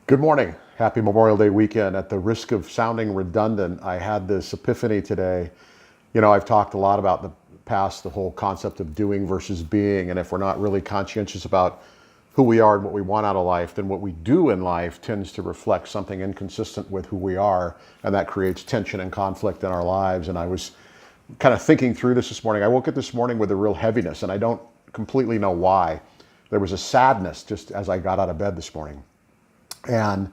Good morning. Happy Memorial Day weekend. At the risk of sounding redundant, I had this epiphany today. I've talked a lot about in the past the whole concept of doing versus being. And if we're not really conscientious about who we are and what we want out of life, then what we do in life tends to reflect something inconsistent with who we are. And that creates tension and conflict in our lives. And I was kind of thinking through this morning. I woke up this morning with a real heaviness, and I don't completely know why. There was a sadness just as I got out of bed this morning. And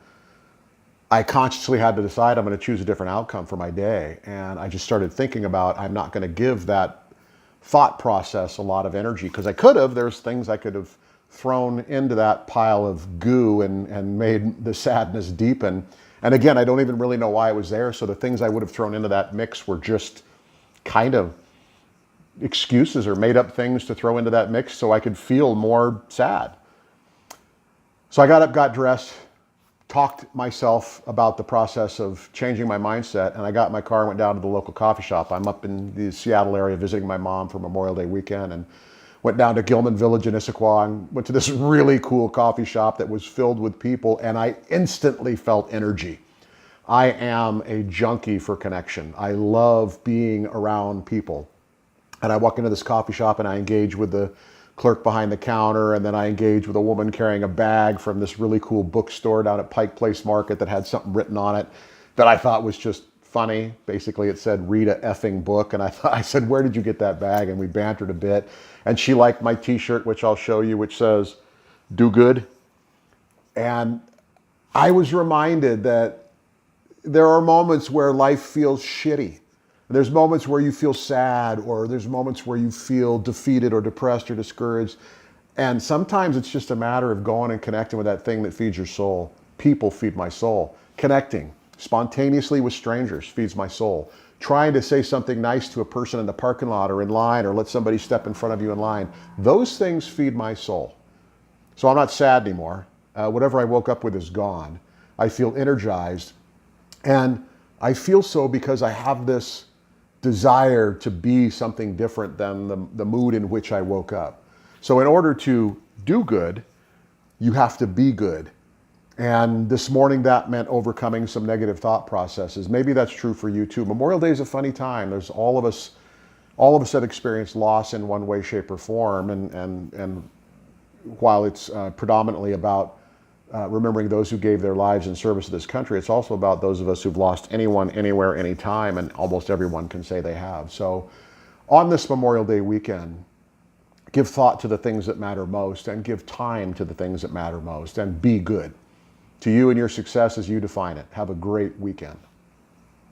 I consciously had to decide I'm going to choose a different outcome for my day. And I just started thinking about I'm not going to give that thought process a lot of energy, because I could have. There's things I could have thrown into that pile of goo and made the sadness deepen. And again, I don't even really know why it was there. So the things I would have thrown into that mix were just kind of excuses or made up things to throw into that mix so I could feel more sad. So I got up, got dressed, talked myself about the process of changing my mindset, and I got in my car and went down to the local coffee shop. I'm up in the Seattle area visiting my mom for Memorial Day weekend, and went down to Gilman Village in Issaquah and went to this really cool coffee shop that was filled with people, and I instantly felt energy. I am a junkie for connection. I love being around people. And I walk into this coffee shop and I engage with the clerk behind the counter, and then I engage with a woman carrying a bag from this really cool bookstore down at Pike Place Market that had something written on it that I thought was just funny. Basically, it said, "Read a effing book." And I said, "Where did you get that bag?" And we bantered a bit. And she liked my t-shirt, which I'll show you, which says, "Do good." And I was reminded that there are moments where life feels shitty. There's moments where you feel sad, or there's moments where you feel defeated or depressed or discouraged. And sometimes it's just a matter of going and connecting with that thing that feeds your soul. People feed my soul. Connecting spontaneously with strangers feeds my soul. Trying to say something nice to a person in the parking lot or in line, or let somebody step in front of you in line. Those things feed my soul. So I'm not sad anymore. Whatever I woke up with is gone. I feel energized. And I feel so because I have this desire to be something different than the mood in which I woke up. So in order to do good, you have to be good. And this morning that meant overcoming some negative thought processes. Maybe that's true for you too. Memorial Day is a funny time. There's all of us have experienced loss in one way, shape, or form. And while it's predominantly about remembering those who gave their lives in service to this country, it's also about those of us who've lost anyone, anywhere, anytime, and almost everyone can say they have. So on this Memorial Day weekend, give thought to the things that matter most, and give time to the things that matter most, and be good. To you and your success as you define it. Have a great weekend.